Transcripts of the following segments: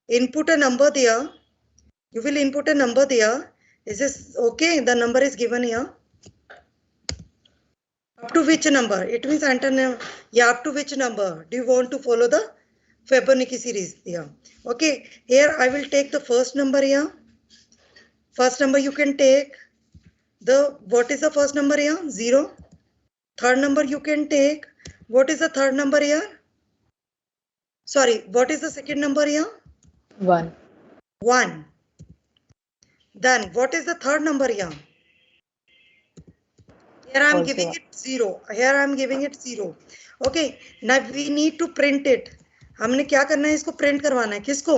input a number there. You will input a number there. Is this okay? The number is given here. Up to which number? It means enter. Yeah, up to which number? Do you want to follow the Fibonacci series here? Okay, here I will take the first number here. First number you can take. What is the first number here? 0. Third number you can take. What is the third number here? Sorry, what is the second number here? 1. 1. Then what is the third number here? Here I am giving it 0. Here I am giving it 0. Okay, now we need to print it. हमने क्या करना है? इसको print करवाना है. किसको?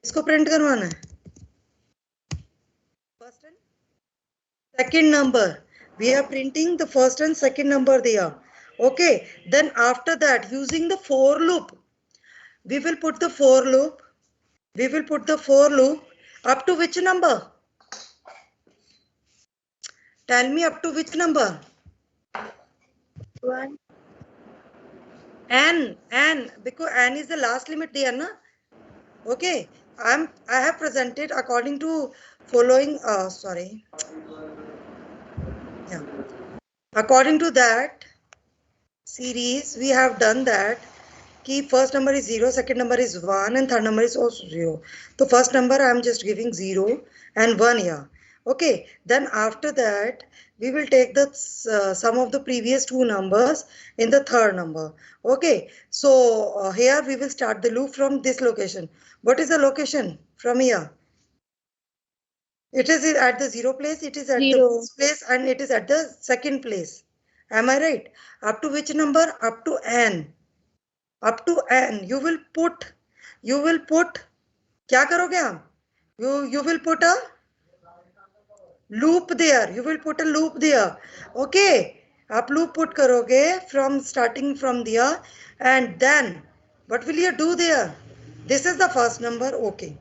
इसको print करवाना है. First and second number. We are printing the first and second number there. Okay, then after that, using the for loop, we will put the for loop. We will put the for loop up to which number? Tell me up to which number? 1. N, because n is the last limit there, na? Okay, I have presented according to following. Sorry. Yeah. According to that series, we have done that. Ki first number is 0, second number is 1, and third number is also 0. So first number I am just giving 0 and 1 here. Okay, then after that we will take the sum of the previous two numbers in the third number. Okay, so here we will start the loop from this location. What is the location from here? It is at the 0 place, it is at 0. the first place, and it is at the second place. Am I right? Up to which number? Up to n. Up to n. You will put. क्या करोगे आप? You will put a loop there. You will put a loop there. Okay. आप loop put करोगे from starting from there, and then what will you do there? This is the first number. Okay.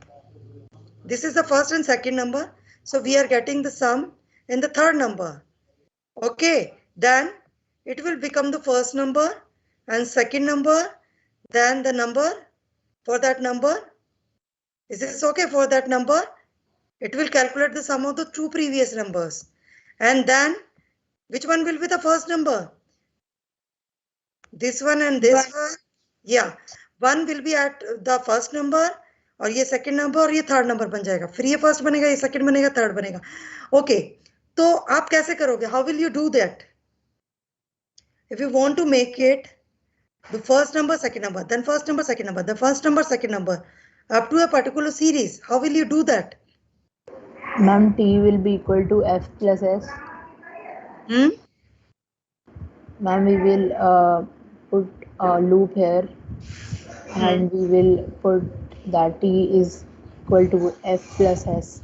This is the first and second number. So we are getting the sum in the third number. Okay. Then it will become the first number and second number. Then the number for that number. Is this okay for that number? It will calculate the sum of the two previous numbers. And then which one will be the first number? This one and this one. Yeah. One will be at the first number. और ये second number और ये third number बन जाएगा. फिर ये first बनेगा, ये सेकंड बनेगा, थर्ड बनेगा. ओके, तो आप कैसे करोगे? How will you do that? If you want to make it the first number, second number, then first number, second number, the first number, second number, up to a particular series, how will you do that? Ma'am, t will be equal to f plus s. Ma'am, we will put a loop here, and we will put that t is equal to f plus s.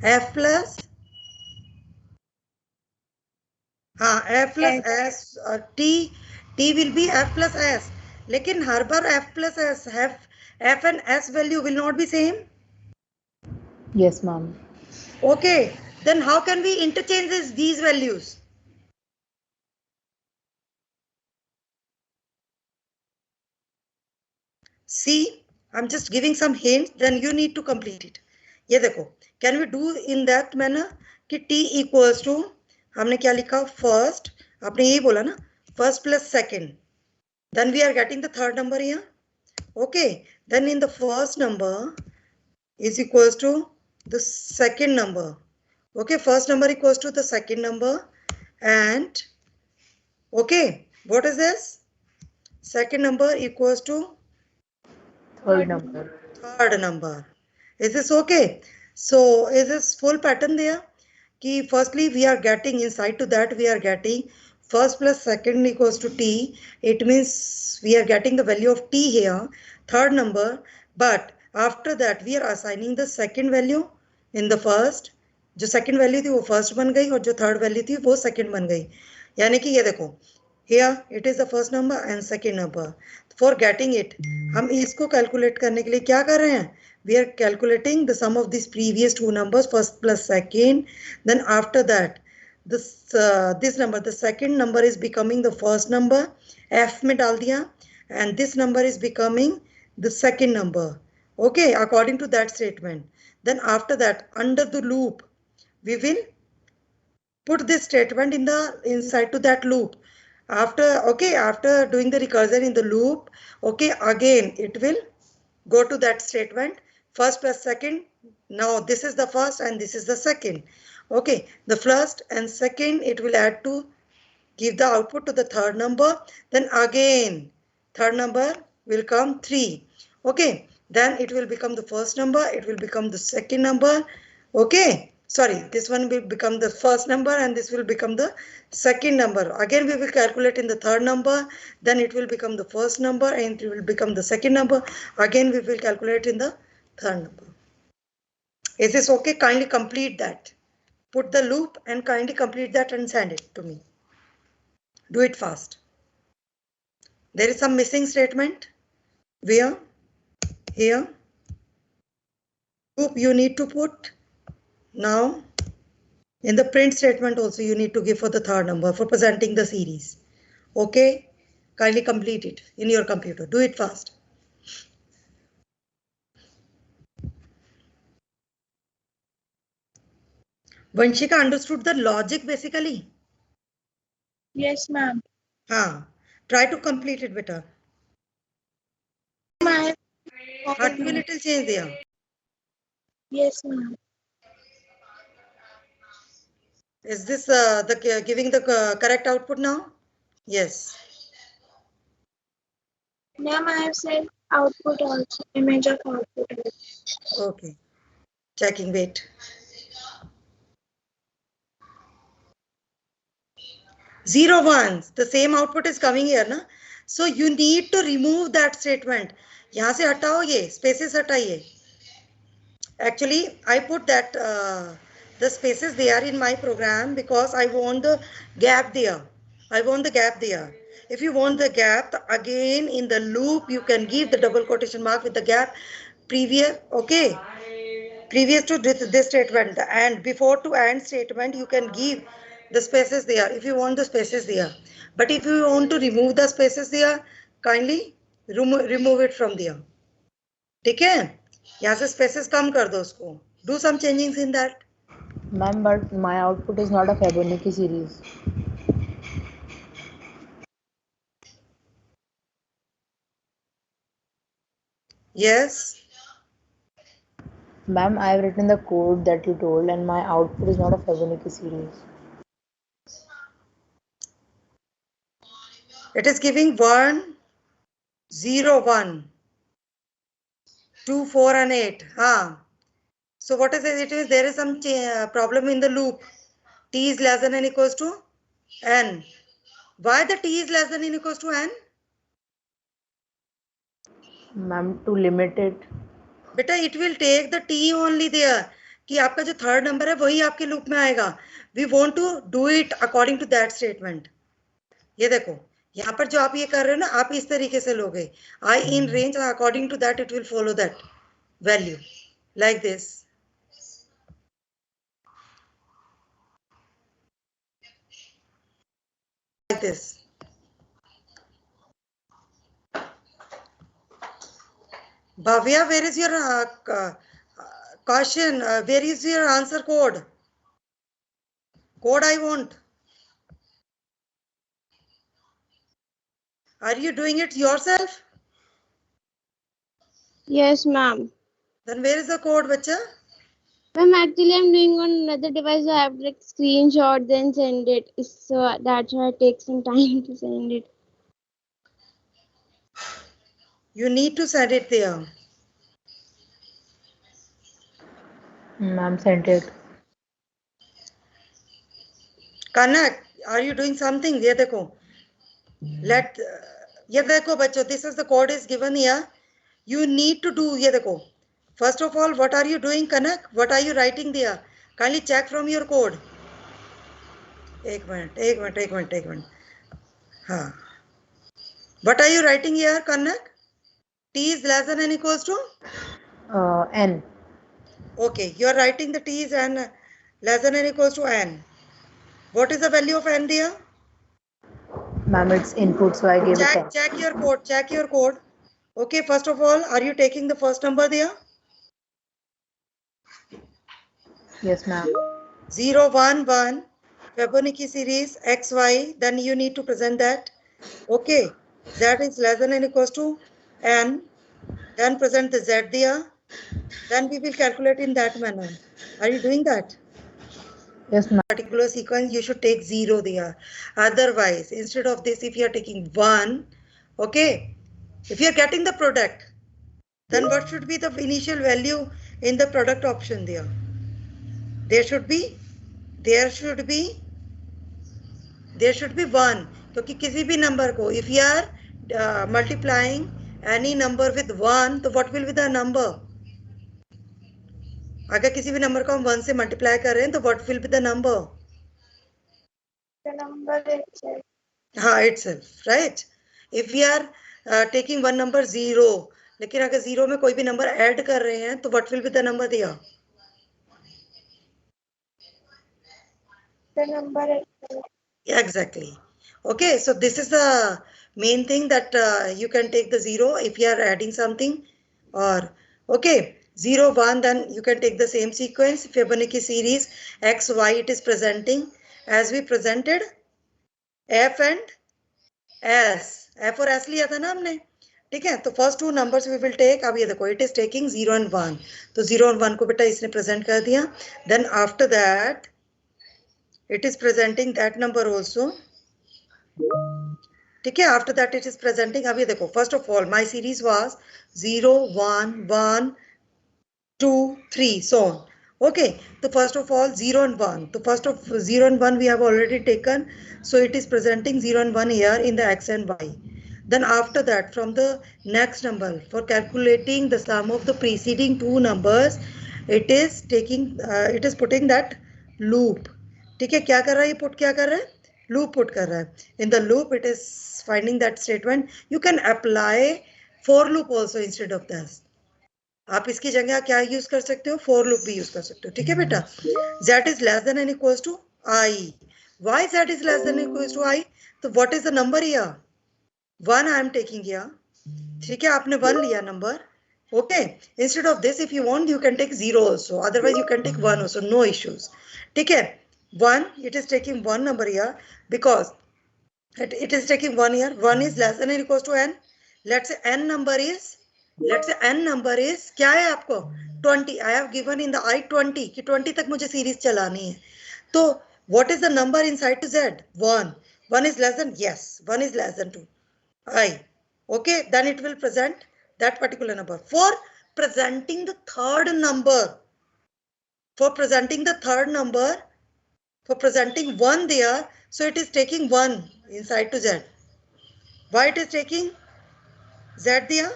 F plus? F plus s. T will be f plus s. लेकिन हर बार f plus s, f and s value will not be same? Yes, ma'am. Okay, then how can we interchange these values? See, I'm just giving some hints, then you need to complete it. ये देखो, can we do in that manner कि t equals to, हमने क्या लिखा? First, आपने यही बोला ना, first plus second. Then we are getting the third number here. Okay, then in the first number is equals to the second number. Okay, first number equals to the second number, and okay, what is this? Second number equals to Third number. Third number. Is this okay? So is this full pattern there? Ki firstly we are getting, inside to that we are getting first plus second equals to t. It means we are getting the value of t here, third number, but after that we are assigning the second value in the first. जो second value थी वो first बन गई और जो third value थी वो second बन गई. यानी कि ये देखो, here it is the first number and second number. For getting it, हम इसको calculate करने के लिए क्या कर रहे हैं? We are calculating the sum of these previous two numbers, first plus second. Then after that, this number, the second number is becoming the first number. F में डाल दिया, and this number is becoming the second number. Okay, according to that statement. Then after that, under the loop, we will put this statement in the inside to that loop. After doing the recursion in the loop, okay, again it will go to that statement, first plus second. Now this is the first and this is the second. Okay, the first and second it will add to give the output to the third number. Then again third number will come 3. Okay, then it will become the first number, it will become the second number. Okay, sorry, this one will become the first number and this will become the second number. Again we will calculate in the third number, then it will become the first number and it will become the second number. Again we will calculate in the third number. Is this okay? Kindly complete that. Put the loop and kindly complete that and send it to me. Do it fast. There is some missing statement. Where? Here. Loop you need to put. Now in the print statement also you need to give for the third number for presenting the series. Okay, kindly complete it in your computer. Do it fast. Vanshika understood the logic basically? Yes, ma'am. Try to complete it better. Ma'am. Have to be little change there. Yes, ma'am. Is this giving the correct output now? Yes. Ma'am, I have sent output also, image of output. Okay. Checking, wait. 0 1, the same output is coming here, na? So you need to remove that statement. यहाँ से हटाओ ये, spaces हटाइए. Actually, I put that the spaces there in my program because I want the gap there. I want the gap there. If you want the gap, again in the loop, you can give the double quotation mark with the gap previous, okay, previous to this statement, and before to and statement, you can give the spaces there if you want the spaces there. But if you want to remove the spaces there, kindly remove it from there. ठीक है, यहाँ से spaces कम कर दो उसको. Do some changings in that. Ma'am, but my output is not a Fibonacci series. Yes. Ma'am, I have written the code that you told and my output is not a Fibonacci series. It is giving 1, 0, 1, 2, 4 and 8. So what is it? It is there is some problem in the loop. T is less than or equals to n. Why the T is less than or equals to n? Ma'am, to limit it. बेटा it will take the T only there. कि आपका जो third number है वही आपके loop में आएगा. We want to do it according to that statement. ये देखो यहाँ पर जो आप ये कर रहे हो ना, आप इस तरीके से लोगे. I in range, according to that it will follow that value like this. Like this. Bhavya, where is your caution? Where is your answer code? Code I want. Are you doing it yourself? Yes, ma'am. Then where is the code, bacha? Ma'am, actually, I'm doing on another device. So I have to like screenshot, then send it. So that's why it takes some time to send it. You need to send it there. Ma'am, sent it. Kanak, are you doing something? ये देखो. ये देखो बच्चों, this is the code is given here. You need to do ये देखो. First of all, what are you doing, Kanak? What are you writing there? Kindly check from your code. एक minute. हाँ. What are you writing here, Kanak? T is less than or equals to? N. Okay, you are writing the T is n less than or equals to n. What is the value of n there? Ma'am, it's input, so I gave it 10. Check your code. Check your code. Okay, first of all, are you taking the first number there? Yes, ma'am. 0, 1, 1. Fibonacci series XY. Then you need to present that. Okay, Z is less than or equals to N. Then present the Z there. Then we will calculate in that manner. Are you doing that? Yes, ma'am. Particular sequence, you should take 0 there. Otherwise, instead of this, if you are taking 1, okay, if you are getting the product, then what should be the initial value in the product option there? There should be 1. क्योंकि किसी भी number को if you are multiplying any number with 1, तो what will be the number? अगर किसी भी number को हम 1 से मल्टीप्लाई कर रहे हैं तो what will be the number? The number itself. हाँ, itself, right? If we are taking one number 0, लेकिन अगर 0 में कोई भी नंबर ऐड कर रहे हैं तो what will be the number there? The number itself. Exactly. Okay, so this is the main thing that you can take the 0 if you are adding something, or okay, 0, 1, then you can take the same sequence. Fibonacci series X, Y, it is presenting as we presented F and S. F और S लिया था ना हमने, ठीक है? तो first two numbers we will take. अब ये देखो, इट इज टेकिंग 0 and 1, तो 0 और 1 को बेटा इसने प्रेजेंट कर दिया. Then after that it is presenting that number also, ठीक है? After that it is presenting. अब ये देखो, first of all my series was 0, 1, 1, 2, 3, so on. Okay, so first of all 0 and 1, so first of 0 and 1 we have already taken, so it is presenting 0 and 1 here in the X and Y. Then after that, from the next number, for calculating the sum of the preceding two numbers, it is taking it is putting that loop. ठीक है? क्या कर रहा है ये? Put क्या कर रहा है? लूप पुट कर रहा है. In the loop it is finding that statement. You can apply for loop also instead of that. आप इसकी जगह क्या यूज कर सकते हो? फॉर लूप भी यूज कर सकते हो. ठीक है बेटा? z is less than and equals to i. Why z is less than or equals to i? तो what is the number here? 1 I am taking here. ठीक है? आपने 1 लिया number. Okay, instead of this, if you want, you can take 0 also. Otherwise, you can take 1 also. No issues. ठीक है? 1, it is taking 1 number here because it is taking 1 here. 1 is less than or equals to n. Let's say n number is क्या है आपको? 20. I have given in the I 20 कि 20 तक मुझे series चलानी है. तो what is the number inside to z? 1. 1 is less than, yes, 1 is less than 2. I. Okay, then it will present that particular number. For presenting the third number, for presenting 1 there, so it is taking 1 inside to z. Why it is taking z there?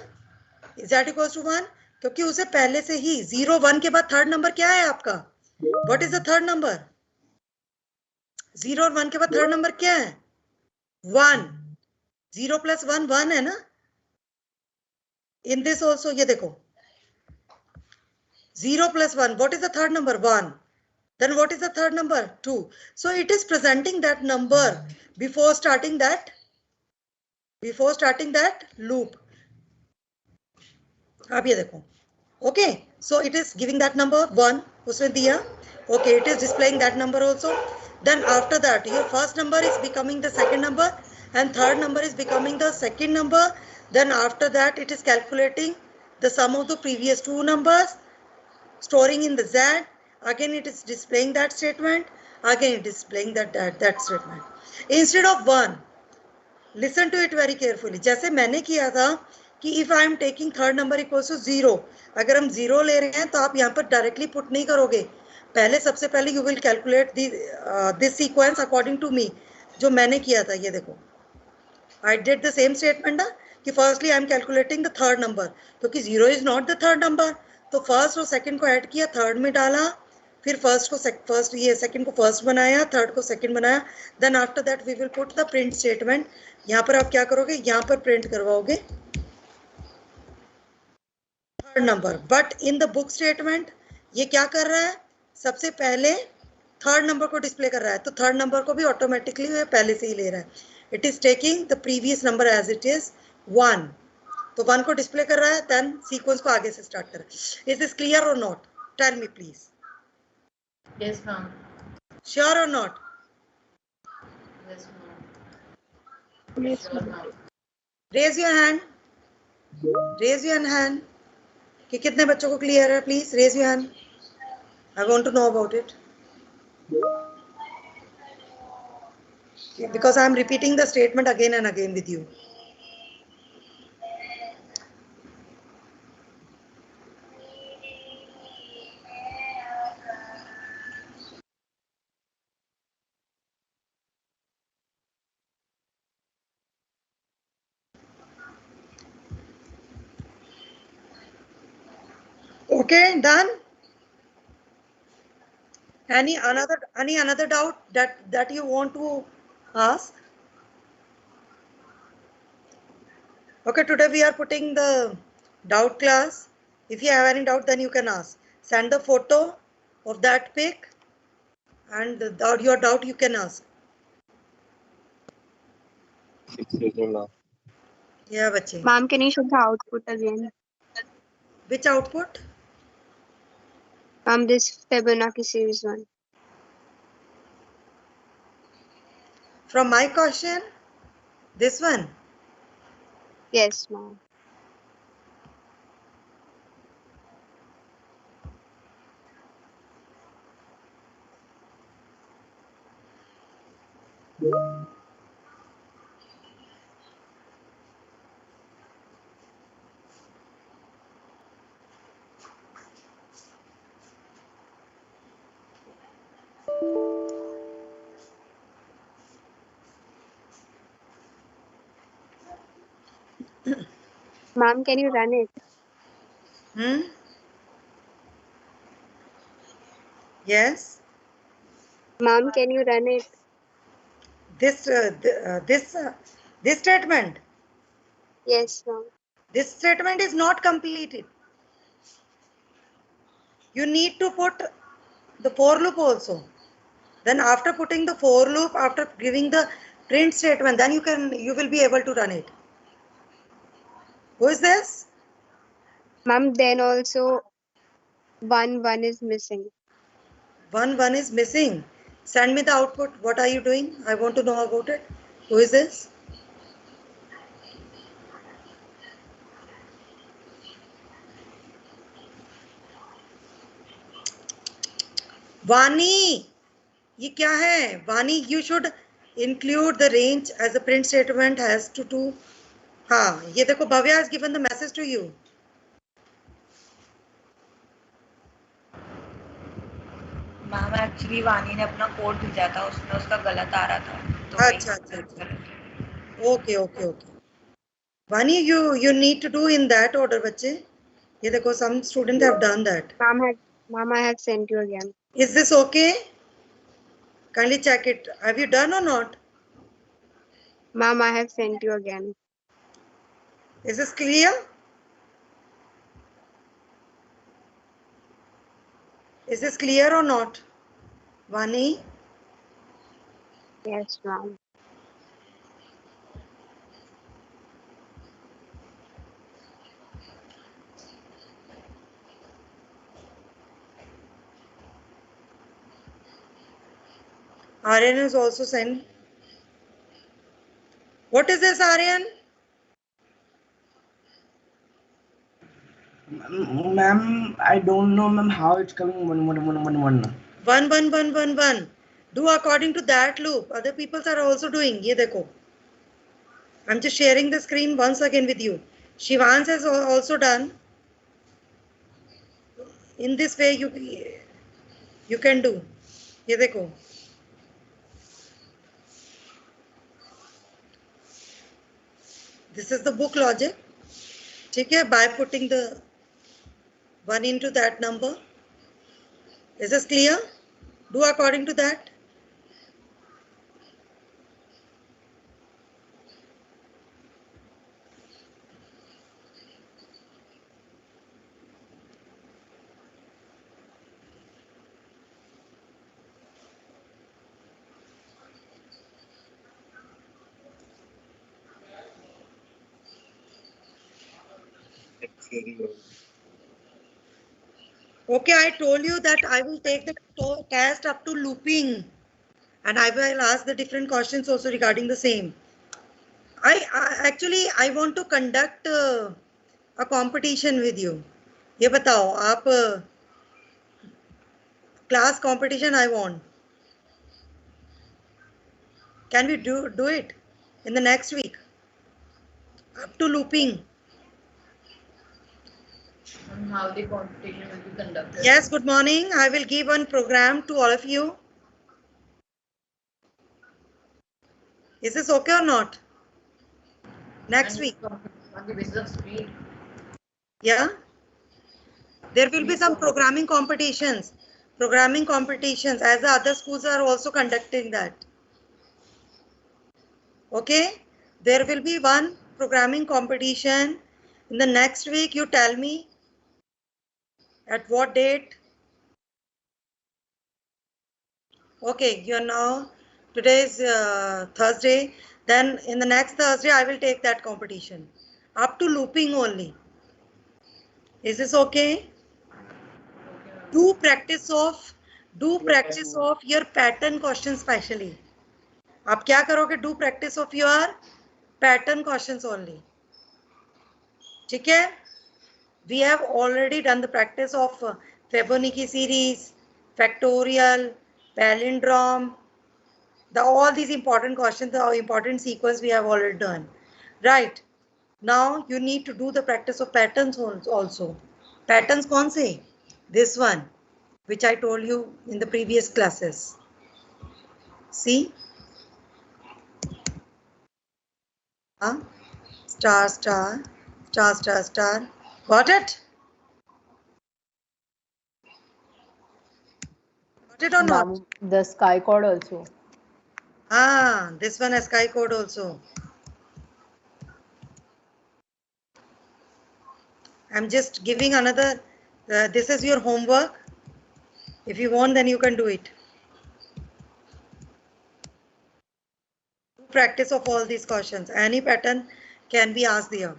z equals to 1, क्योंकि उसे पहले से ही 0, 1 के बाद third number क्या है आपका? What is the third number? 0 और 1 के बाद थर्ड नंबर क्या है? 1. 0 plus 1, 1 है ना? In this also, ये देखो, 0 plus 1, what is the third number? 1. Then what is the third number? 2. So it is presenting that number before starting that loop. अब ये देखो, okay, so it is giving that number 1, उसने दिया. Okay, it is displaying that number also. Then after that, your first number is becoming the second number and third number is becoming the second number. Then after that, it is calculating the sum of the previous two numbers, storing in the Z. Again, it is displaying that statement. Again, it is displaying that statement. Instead of 1, listen to it very carefully. जैसे मैंने किया था कि if I am taking third number equals to 0, अगर हम 0 ले रहे हैं तो आप यहाँ पर डायरेक्टली पुट नहीं करोगे. पहले सबसे पहले you will calculate this sequence according to me. जो मैंने किया था, ये देखो, I did the same statement ना, कि firstly I am calculating the third number, क्योंकि 0 is not the third number, तो फर्स्ट और सेकंड को ऐड किया, थर्ड में डाला, फिर सेकंड को फर्स्ट बनाया, थर्ड को सेकंड बनाया. Then after that we will put the print statement. यहाँ पर आप क्या करोगे? यहाँ पर प्रिंट करवाओगे third number. But in the book statement ये क्या कर रहा है? सबसे पहले थर्ड नंबर को डिस्प्ले कर रहा है, तो थर्ड नंबर को भी ऑटोमेटिकली पहले से ही ले रहा है. It is taking the previous number as it is 1. तो 1 को डिस्प्ले कर रहा है, then sequence को आगे से स्टार्ट कर। Is this clear or not? Tell me please. Yes, ma'am. Sure or not? Yes, ma'am. Yes, Sure, ma'am. Raise your hand. Raise your hand. कि कितने बच्चों को क्लियर है? Please raise your hand. I want to know about it. Because I am repeating the statement again and again with you. Okay, done. Any another doubt that you want to ask? Okay, today we are putting the doubt class. If you have any doubt, then you can ask. Send the photo of that pic and your doubt you can ask. Excuse me, ma'am. Yeah, bache. Ma'am, can you show the output again? Which output? This Fibonacci series one. From my question? This one? Yes, ma'am. Ma'am, can you run it? Yes. Ma'am, can you run it? This statement. Yes, ma'am. This statement is not completed. You need to put the for loop also. Then after putting the for loop, after giving the print statement, then you will be able to run it. Who is this? Ma'am, then also 1 is missing. 1 is missing. Send me the output. What are you doing? I want to know about it. Who is this? Vani. ये क्या है? Vani, you should include the range as a print statement has to do. हाँ, ये देखो Bhavya has given the message to you. Ma'am actually वानी ने अपना code भेजा था, उसमें उसका गलत आ रहा था, तो अच्छा अच्छा अच्छा। Okay. Vani, you need to do in that order, बच्चे. ये देखो some students have done that. Ma'am, I have sent you again. Is this okay? Kindly check it. Have you done or not? Ma'am, I have sent you again. Is this clear? Is this clear or not? Vani? Yes, ma'am. Aryan has also sent. What is this, Aryan? Ma'am, I don't know, ma'am, how it's coming 1. 1. Do according to that loop. Other people are also doing. Ye dekho. I'm just sharing the screen once again with you. Shivans has also done. In this way, you can do. Ye dekho. This is the book logic. ठीक है, by putting the 1 into that number. Is this clear? Do according to that. Excuse me. Okay, I told you that I will take the test up to looping, and I will ask the different questions also regarding the same. Actually I want to conduct a competition with you. ये बताओ आप class competition I want. Can we do it in the next week? Up to looping. And how the competition will be conducted? Yes, good morning. I will give one program to all of you. Is this okay or not? Next And week. on the basis of speed. Yeah. There will be some programming competitions. Programming competitions as the other schools are also conducting that. Okay. There will be one programming competition. In the next week, you tell me at what date. Okay, you're now, today is Thursday. Then in the next Thursday, I will take that competition. Up to looping only. Is this okay? Do practice of your pattern questions specially. आप क्या करोगे? Do practice of your pattern questions only. ठीक है? We have already done the practice of Fibonacci series, factorial, palindrome, all these important questions, the important sequence we have already done. Right. Now you need to do the practice of patterns also. Patterns कौन से? This one, which I told you in the previous classes. See? Star, star, star, star, star. Got it? Got it or not? Ma'am, the sky code also. This one has sky code also. I'm just giving another, this is your homework. If you want, then you can do it. Practice of all these questions. Any pattern can be asked here.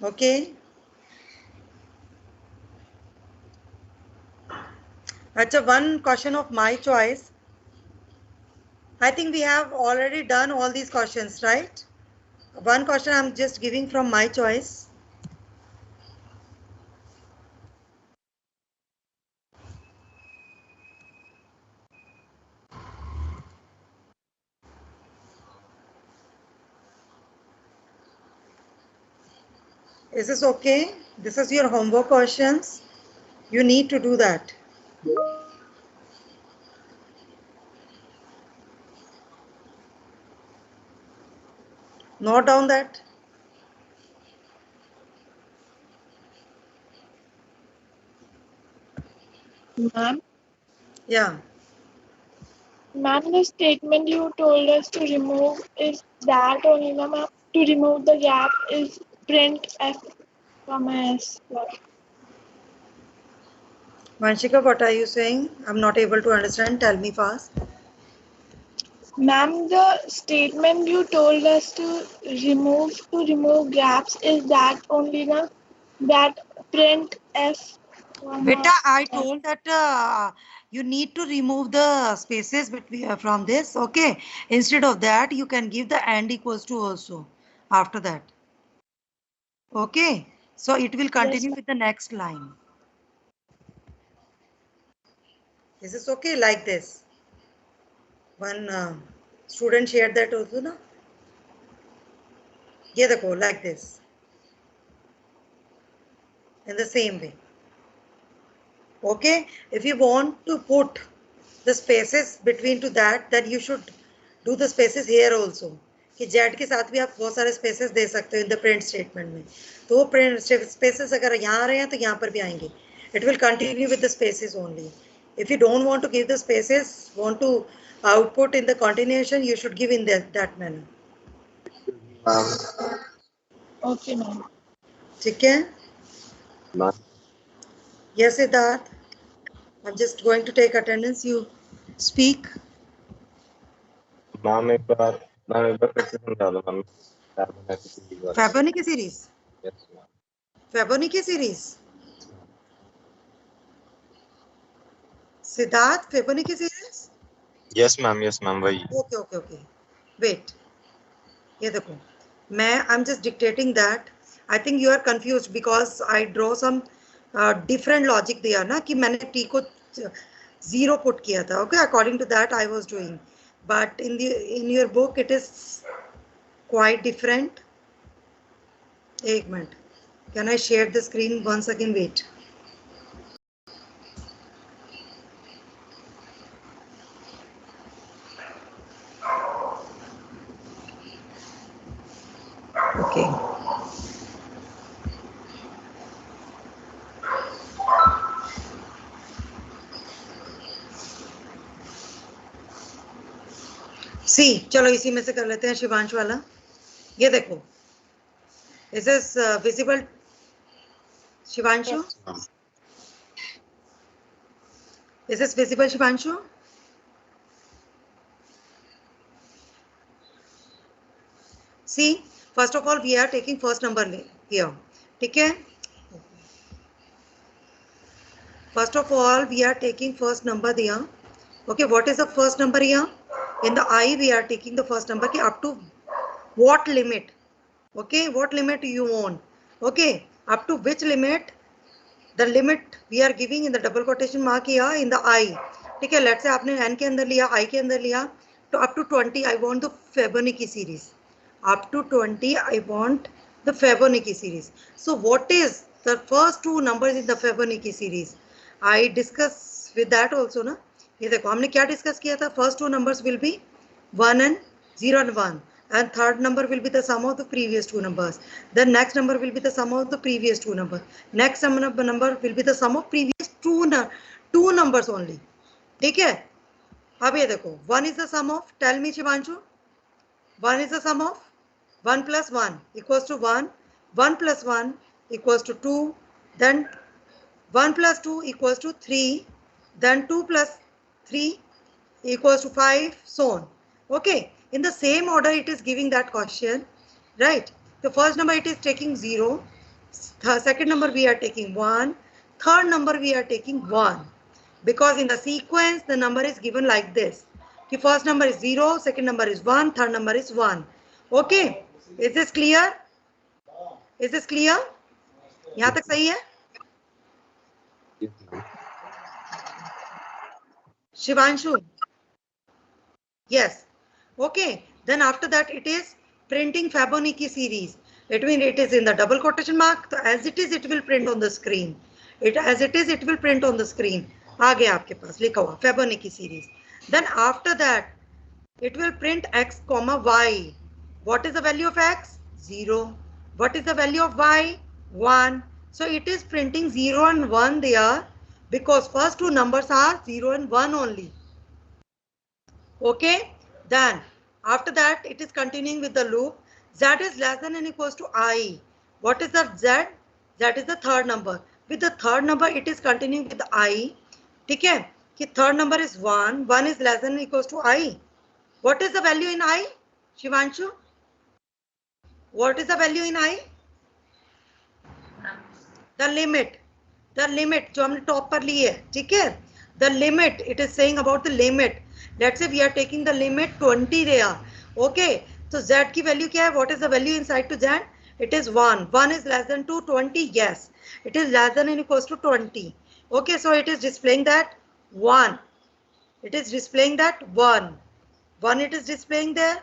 Okay. That's one question of my choice. I think we have already done all these questions, right? One question I'm just giving from my choice. Is this okay? This is your homework questions. You need to do that. Note down that. Ma'am, Yeah. ma'am, the statement you told us to remove is that only, ma'am. To remove the gap is print F, S. Vanshika, what are you saying? I'm not able to understand. Tell me fast. Ma'am, the statement you told us to remove gaps is that only, ma'am. That print F, Beta, I told that you need to remove the spaces between from this. Okay. Instead of that, you can give the and equals to also after that. Okay. So it will continue with the next line. Is this okay? Like this. One student shared that also, na? ये देखो, like this. In the same way. Okay. If you want to put the spaces between to that, then you should do the spaces here also. कि Z के साथ भी आप बहुत सारे spaces दे सकते हो in the print statement में. तो वो print spaces अगर यहाँ आ रहे हैं तो यहाँ पर भी आएंगे. It will continue with the spaces only. If you don't want to give the spaces, want to output in the continuation, you should give in that manner. Okay, ma'am. ठीक है? Ma'am. Yes, Siddharth. I'm just going to take attendance. You speak. Ma'am एक बार फिर से समझा दो ma'am Fibonacci series. Yes, ma'am. Fibonacci series. Siddharth, Fibonacci series. Yes, ma'am. Yes, ma'am. वही. Okay. Wait. ये देखो, I'm just dictating that. I think you are confused because I draw some different logic दिया ना कि मैंने t को 0 put किया था. Okay, according to that I was doing, but in your book it is quite different. एक minute. Can I share the screen once again? Wait. Okay. See, चलो इसी में से कर लेते हैं शिवांश वाला. ये देखो. Is this visible, Shivanshu? Yes. Is this visible, Shivanshu? See, first of all, we are taking first number here. Okay? First of all, we are taking first number here. Okay, what is the first number here? In the I, we are taking the first number. Okay, up to what limit? Okay, what limit you want? Okay, up to which limit? The limit we are giving in the double quotation mark here in the I. ठीक है, let's say आपने n के अंदर लिया, I के अंदर लिया, तो up to 20 I want the Fibonacci series. Up to 20 I want the Fibonacci series. So what is the first two numbers in the Fibonacci series? I discuss with that also ना. ये देखो हमने क्या discuss किया था? First two numbers will be 1 and 0 and 1. And third number will be the sum of the previous two numbers. The next number will be the sum of the previous two numbers. Next number will be the sum of previous two numbers only. ठीक है? अब ये देखो, 1 is the sum of, tell me Shivanshu, 1 is the sum of 1 plus 1 equals to 1, 1 plus 1 equals to 2, then 1 plus 2 equals to 3, then 2 plus 3 equals to 5, so on. Okay, in the same order it is giving that question, right? The first number it is taking 0, the second number we are taking 1, third number we are taking 1, because in the sequence the number is given like this. The first number is 0, second number is 1, third number is 1. Okay, is this clear? Is this clear? यहाँ तक सही है? Yes, ma'am. Shivanshu? Yes. Okay, then after that it is printing Fibonacci series. It means it is in the double quotation mark. So as it is, it will print on the screen. As it is, it will print on the screen. आ गया आपके पास लिखा हुआ Fibonacci series. Then after that, it will print x comma y. What is the value of x? 0. What is the value of y? 1. So it is printing 0 and 1 there because first two numbers are 0 and 1 only. Okay, then after that it is continuing with the loop. Z is less than or equals to I. What is the Z? Z is the third number. With the third number it is continuing with the I. ठीक है कि third number is 1. 1 is less than or equals to I. What is the value in I? Shivanshu? What is the value in I? The limit. The limit जो हमने top पर ली है, ठीक है? The limit, it is saying about the limit. Let's say we are taking the limit 20 there. Okay, so Z की value क्या है? What is the value inside to Z? It is 1. 1 is less than 2, 20. Yes, it is less than or equals to 20. Okay, so it is displaying that 1. It is displaying that 1. 1 it is displaying there.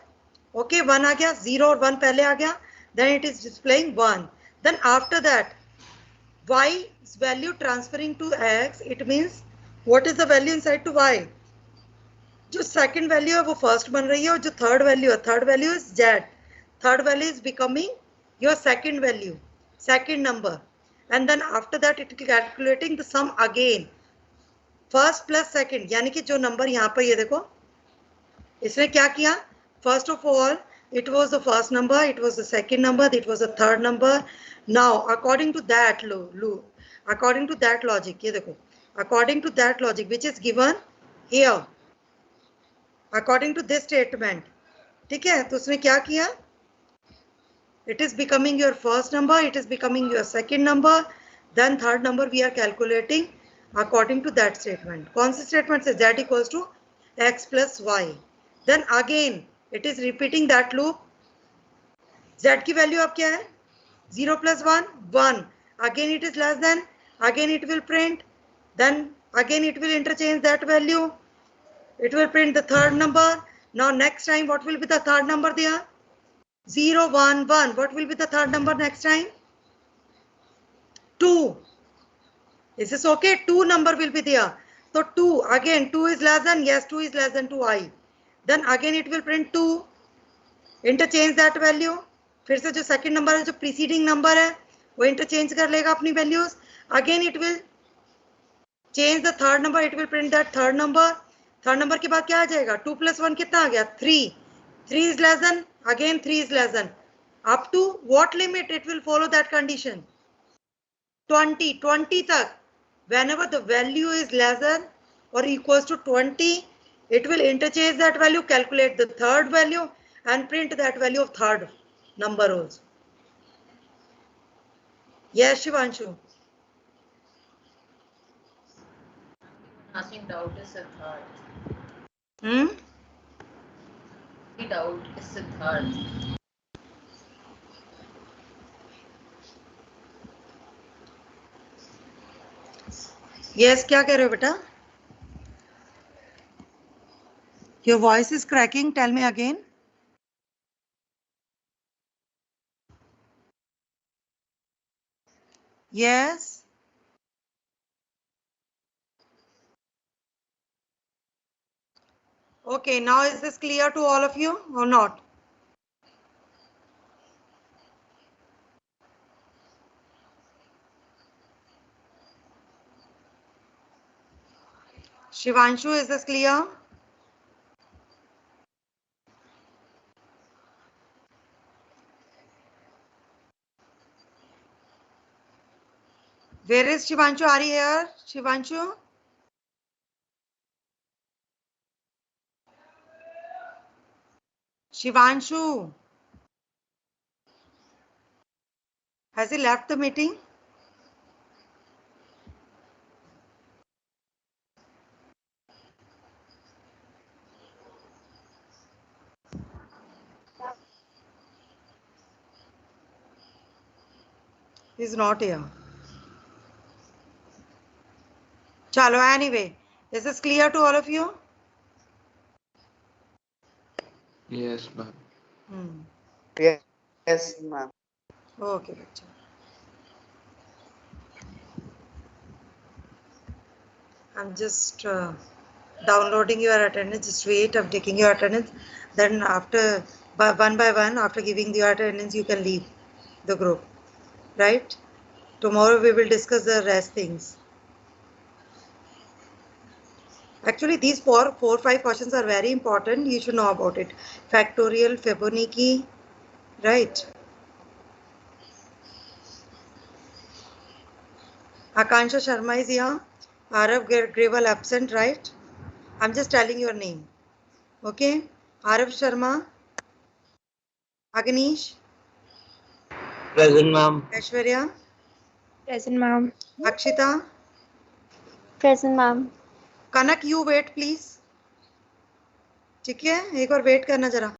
Okay, 1 आ गया, 0 और 1 पहले आ गया. Then it is displaying 1. Then after that, y's value transferring to x. It means what is the value inside to y? जो second value है वो first बन रही है और जो third value is z. Third value is becoming your second value, second number. And then after that it is calculating the sum again. First plus second, यानी कि जो number यहाँ पर ये देखो, इसने क्या किया? First of all, it was the first number, it was the second number, it was the third number. Now, according to that according to that logic, ये देखो, according to that logic which is given here, according to this statement, ठीक है? तो उसने क्या किया? It is becoming your first number, it is becoming your second number, then third number we are calculating according to that statement. कौन सी statement से z equals to x plus y. Then again it is repeating that loop. Z की value अब क्या है? 0 plus 1, 1. Again it is less than, again it will print, then again it will interchange that value. It will print the third number. Now next time what will be the third number there? 0, 1, 1. What will be the third number next time? 2. Is this okay? 2 number will be there. So 2, again 2 is less than, yes 2 is less than 2i. Then again it will print 2. Interchange that value. फिर से जो second number है, जो preceding number है, वो interchange कर लेगा अपनी values. Again it will change the third number. It will print that third number. Third number के बाद क्या आ जाएगा? 2 plus 1 कितना आ गया? 3. 3 is less than, again 3 is less than. Up to what limit it will follow that condition? 20. 20 तक. Whenever the value is less than or equals to 20, it will interchange that value, calculate the third value and print that value of third number also. Yes, Shivanshu. Asking doubt is Siddharth. The doubt is Siddharth. Yes, क्या कह रहे हो बेटा? Your voice is cracking. Tell me again. Yes. Okay, now is this clear to all of you or not? Shivanshu, is this clear? Where is Shivanshu? Are you here? Shivanshu? Shivanshu. Has he left the meeting? He's not here. Chalo, anyway, is this clear to all of you? Yes, ma'am. Yes, ma'am. Okay, bacha. I'm just downloading your attendance. Just wait, I'm taking your attendance. Then after, by one, after giving your attendance, you can leave the group, right? Tomorrow we will discuss the rest things. Actually, these 4 or 5 questions are very important. You should know about it. Factorial, Fibonacci, right? Akansha Sharma is here. Arav Grewal absent, right? I'm just telling your name. Okay? Arav Sharma. Agnish. Present, ma'am. Aishwarya. Present, ma'am. Akshita. Present, ma'am. Kanak, you wait, please. ठीक है, एक और wait करना जरा.